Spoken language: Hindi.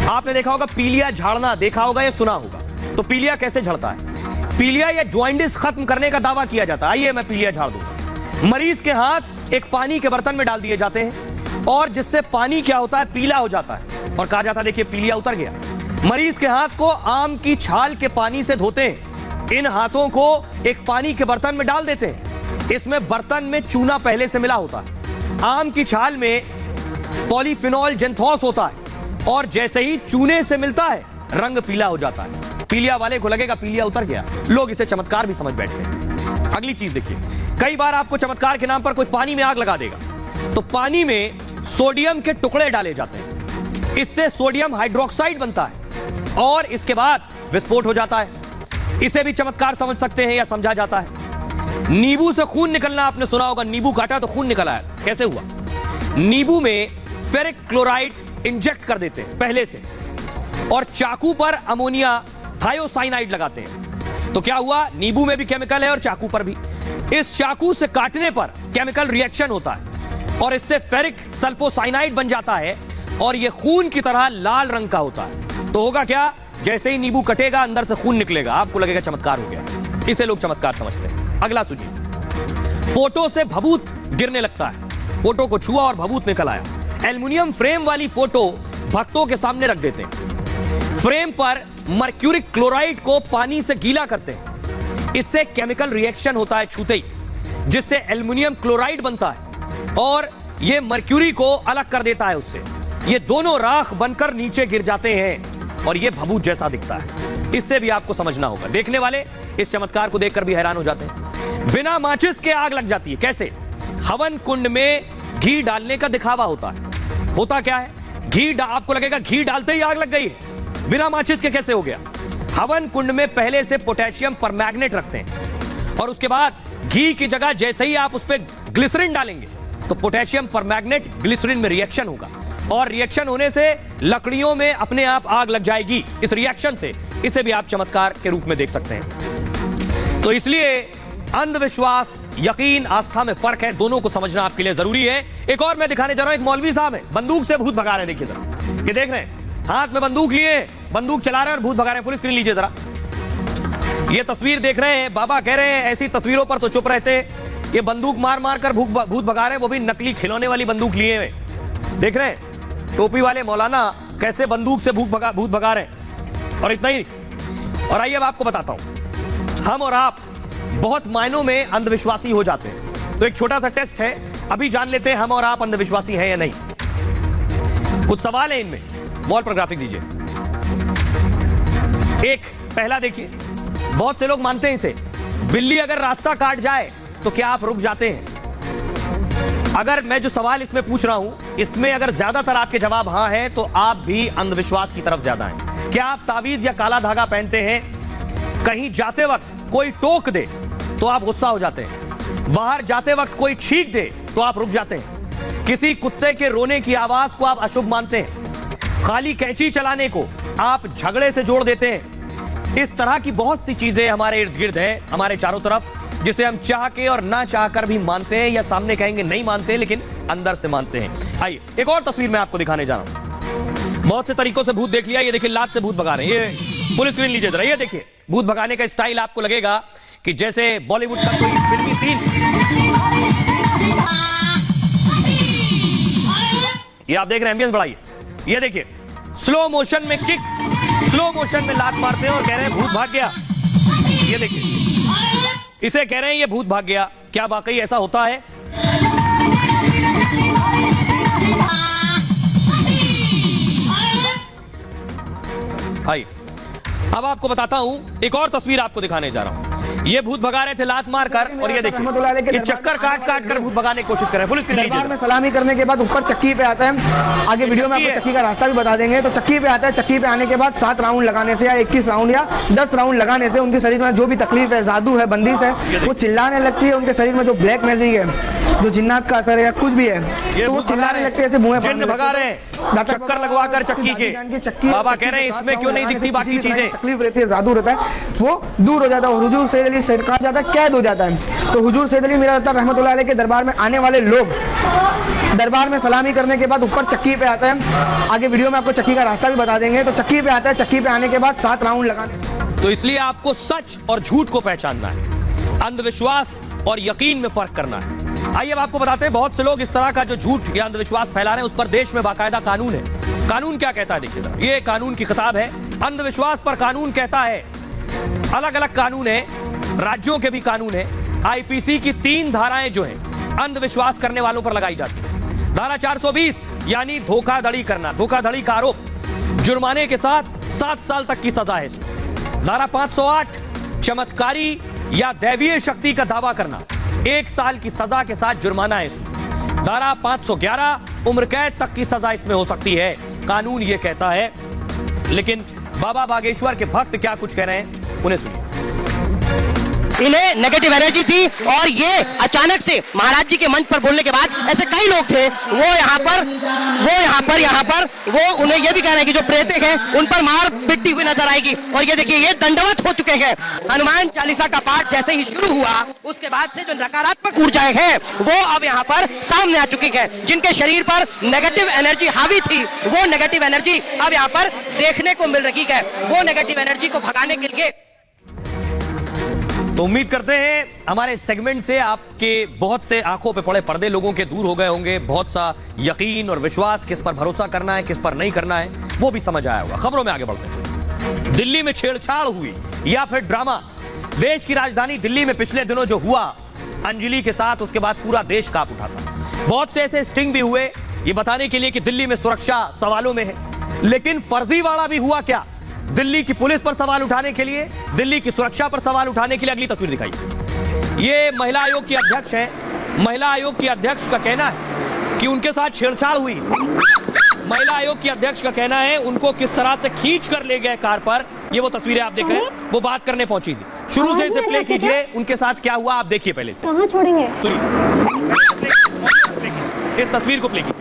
आपने देखा होगा पीलिया झाड़ना, देखा होगा या सुना होगा। तो पीलिया कैसे झड़ता है? पीलिया या जॉइंडिस खत्म करने का दावा किया जाता है। आइए मैं पीलिया झाड़ दूंगा। मरीज के हाथ एक पानी के बर्तन में डाल दिए जाते हैं और जिससे पानी क्या होता है, पीला हो जाता है और कहा जाता है देखिए पीलिया उतर गया। मरीज के हाथ को आम की छाल के पानी से धोते हैं। इन हाथों को एक पानी के बर्तन में डाल देते हैं। इसमें बर्तन में चूना पहले से मिला होता है। आम की छाल में पॉलीफिनॉल जेंथोस होता है और जैसे ही चूने से मिलता है रंग पीला हो जाता है। पीलिया वाले को लगेगा पीलिया उतर गया, लोग इसे चमत्कार भी समझ बैठते हैं। अगली चीज देखिए, कई बार आपको चमत्कार के नाम पर कोई पानी में आग लगा देगा तो पानी में सोडियम के टुकड़े डाले जाते हैं। इससे सोडियम हाइड्रोक्साइड बनता है और इसके बाद विस्फोट हो जाता है। इसे भी चमत्कार समझ सकते हैं या समझा जाता है। नींबू से खून निकलना आपने सुना होगा, नींबू काटा तो खून निकला है, कैसे हुआ? नींबू में फेरिक क्लोराइड इंजेक्ट कर देते हैं पहले से और चाकू पर अमोनिया थायोसाइनाइड लगाते हैं। तो क्या हुआ? नींबू में भी केमिकल है और चाकू पर भी। इस चाकू से काटने पर केमिकल रिएक्शन होता है और इससे फेरिक सल्फोसाइनाइड बन जाता है और यह खून की तरह लाल रंग का होता है। तो होगा क्या? जैसे ही नींबू कटेगा अंदर से खून निकलेगा, आपको लगेगा चमत्कार हो गया। इसे लोग चमत्कार समझते हैं। अगला सुनिए, फोटो से भभूत गिरने लगता है। फोटो को छुआ और भभूत निकल आया। एल्युमिनियम फ्रेम वाली फोटो भक्तों के सामने रख देते हैं। फ्रेम पर मर्क्यूरिक क्लोराइड को पानी से गीला करते हैं। इससे केमिकल रिएक्शन होता है छूते ही, जिससे एल्युमिनियम क्लोराइड बनता है और यह मर्क्यूरी को अलग कर देता है उससे। ये दोनों राख बनकर नीचे गिर जाते हैं और यह भभूत जैसा दिखता है। इससे भी आपको समझना होगा। देखने वाले इस चमत्कार को देखकर भी हैरान हो जाते हैं। बिना माचिस के आग लग जाती है। कैसे? हवन कुंड में घी डालने का दिखावा होता है। होता क्या है? आपको लगेगा घी डालते ही आग लग गई है, बिना माचिस के कैसे हो गया? हवन कुंड में पहले से पोटेशियम परमैंगनेट रखते हैं और उसके बाद घी की जगह जैसे ही आप उस पर ग्लिसरीन डालेंगे तो पोटेशियम परमैंगनेट ग्लिसरीन में रिएक्शन होगा और रिएक्शन होने से लकड़ियों में अपने आप आग लग जाएगी इस रिएक्शन से। इसे भी आप चमत्कार के रूप में देख सकते हैं। तो इसलिए अंधविश्वास, यकीन, आस्था में फर्क है। दोनों को समझना आपके लिए जरूरी है। एक और मैं दिखाने जा रहा हूं, एक मौलवी साहब है, बंदूक से भूत भगा रहे हैं। देखिए जरा, ये देख रहे हैं, हाथ में बंदूक लिए, बंदूक चला रहे हैं और भूत भगा रहे हैं। फुल स्क्रीन लीजिए जरा, ये तस्वीर देख रहे हैं। बाबा कह रहे हैं ऐसी तस्वीरों पर तो चुप रहते, ये बंदूक मार मार कर भूत भगा रहे हैं, वो भी नकली खिलौने वाली बंदूक लिए हुए। देख रहे हैं टोपी वाले मौलाना कैसे बंदूक से भूत भगा रहे हैं। और इतना ही, और आइए अब आपको बताता हूं, हम और आप बहुत मायनों में अंधविश्वासी हो जाते हैं। तो एक छोटा सा टेस्ट है, अभी जान लेते हैं हम और आप अंधविश्वासी हैं या नहीं। कुछ सवाल है इनमें, वॉल पर ग्राफिक दीजिए। एक पहला देखिए, बहुत से लोग मानते हैं इसे, बिल्ली अगर रास्ता काट जाए तो क्या आप रुक जाते हैं? अगर मैं जो सवाल इसमें पूछ रहा हूं, इसमें अगर ज्यादातर आपके जवाब हां है तो आप भी अंधविश्वास की तरफ ज्यादा हैं। क्या आप तावीज या काला धागा पहनते हैं? कहीं जाते वक्त कोई टोक दे तो आप गुस्सा हो जाते हैं। बाहर जाते वक्त कोई छींक दे तो आप रुक जाते हैं। किसी कुत्ते के रोने की आवाज को आप अशुभ मानते हैं। खाली कैंची चलाने को आप झगड़े से जोड़ देते हैं। इस तरह की बहुत सी चीजें हमारे इर्द गिर्द है, हमारे चारों तरफ, जिसे हम चाह के और ना चाह कर भी मानते हैं या सामने कहेंगे नहीं मानते लेकिन अंदर से मानते हैं। आइए एक और तस्वीर मैं आपको दिखाने जा रहा हूं। बहुत से तरीकों से भूत देख लिया। ये देखिए लात से भूत भगा रहे हैं। ये फुल स्क्रीन लीजिए जरा, ये देखिए भूत भगाने का स्टाइल आपको लगेगा कि जैसे बॉलीवुड का कोई फिल्मी सीन। ये आप देख रहे हैं, एंबियंस बढ़ाइए। ये देखिए स्लो मोशन में किक, स्लो मोशन में लात मारते हैं और कह रहे हैं भूत भाग गया। ये देखिए, इसे कह रहे हैं ये भूत भाग गया। क्या वाकई ऐसा होता है? आइए अब आपको बताता हूं, एक और तस्वीर आपको दिखाने जा रहा हूं। ये भूत भगा रहे थे लात मारकर और ये देखिए ये चक्कर काट काट कर भूत भगाने की कोशिश कर रहे हैं। फुल स्क्रीन लीजिए। दरबार में सलामी करने के बाद ऊपर चक्की पे आता है। आगे वीडियो में आपको चक्की का रास्ता भी बता देंगे। तो चक्की पे आता है, चक्की पे आने के बाद 7 राउंड लगाने से या 21 राउंड या 10 राउंड लगाने से उनके शरीर में जो भी तकलीफ है, जादू है, बंदिश है, वो चिल्लाने लगती है। उनके शरीर में जो ब्लैक मैजिक है, जो जिन्नात का असर है या कुछ भी है, तो वो चिल्लाने लगते हैं, ऐसे मुंह जिन्न भगा रहे हैं चक्कर लगवाकर चक्की के। बाबा कह रहे हैं इसमें क्यों नहीं दिखती बाकी चीजें? तकलीफ रहती है, जादू रहता है, वो दूर हो जाता है। हुजूर से अली से कहा जाता है कैद हो जाता है। तो हुजूर सैयद अली मीरां रहमतुल्लाह अलैह के दरबार में आने वाले लोग दरबार में सलामी करने के बाद ऊपर चक्की पे आते हैं। आगे वीडियो में आपको चक्की का रास्ता भी बता देंगे। तो चक्की पे आता है, चक्की पे आने के बाद 7 राउंड लगाने। तो इसलिए आपको सच और झूठ को पहचानना है, अंधविश्वास और यकीन में फर्क करना है। आइए अब आपको बताते हैं, बहुत से लोग इस तरह का जो झूठ या अंधविश्वास फैला रहे हैं उस पर देश में बाकायदा कानून है। कानून क्या कहता है देखिए जरा, ये कानून की किताब है। अंधविश्वास पर कानून कहता है, अलग अलग कानून है, राज्यों के भी कानून है। आईपीसी की 3 धाराएं जो हैं अंधविश्वास करने वालों पर लगाई जाती है। धारा 420 यानी धोखाधड़ी करना, धोखाधड़ी का आरोप, जुर्माने के साथ 7 साल तक की सजा है इसमें। धारा 508 चमत्कारी या दैवीय शक्ति का दावा करना, 1 साल की सजा के साथ जुर्माना है इसमें। धारा 511 उम्र कैद तक की सजा इसमें हो सकती है, कानून ये कहता है। लेकिन बाबा बागेश्वर के भक्त क्या कुछ कह रहे हैं, उन्हें सुनिए। इन्हें नेगेटिव एनर्जी थी और ये अचानक से महाराज जी के मंच पर बोलने के बाद ऐसे कई लोग थे वो यहाँ पर वो उन्हें ये भी कह रहे हैं कि जो प्रेते हैं उन पर मार पिटती हुई नजर आएगी। और ये देखिए ये दंडवत हो चुके हैं। हनुमान चालीसा का पाठ जैसे ही शुरू हुआ उसके बाद से जो नकारात्मक ऊर्जाएं हैं वो अब यहाँ पर सामने आ चुकी है। जिनके शरीर पर नेगेटिव एनर्जी हावी थी वो नेगेटिव एनर्जी अब यहाँ पर देखने को मिल रही है। वो नेगेटिव एनर्जी को भगाने के लिए तो उम्मीद करते हैं हमारे सेगमेंट से आपके बहुत से आंखों पे पड़े पर्दे लोगों के दूर हो गए होंगे। बहुत सा यकीन और विश्वास, किस पर भरोसा करना है किस पर नहीं करना है, वो भी समझ आया होगा। खबरों में आगे बढ़ते हैं। दिल्ली में छेड़छाड़ हुई या फिर ड्रामा। देश की राजधानी दिल्ली में पिछले दिनों जो हुआ अंजलि के साथ, उसके बाद पूरा देश कांप उठा था। बहुत से ऐसे स्टिंग भी हुए ये बताने के लिए कि दिल्ली में सुरक्षा सवालों में है। लेकिन फर्जीवाड़ा भी हुआ क्या, दिल्ली की पुलिस पर सवाल उठाने के लिए, दिल्ली की सुरक्षा पर सवाल उठाने के लिए अगली तस्वीर दिखाई। ये महिला आयोग की अध्यक्ष हैं। महिला आयोग की अध्यक्ष का कहना है कि उनके साथ छेड़छाड़ हुई। महिला आयोग की अध्यक्ष का कहना है उनको किस तरह से खींच कर ले गए कार पर। ये वो तस्वीरें आप देख रहे हैं, वो बात करने पहुंची थी। शुरू से इसे प्ले कीजिए, उनके साथ क्या हुआ आप देखिए पहले से। कहाँ छोड़ेंगे? सुनिए, इस तस्वीर को प्ले कीजिए।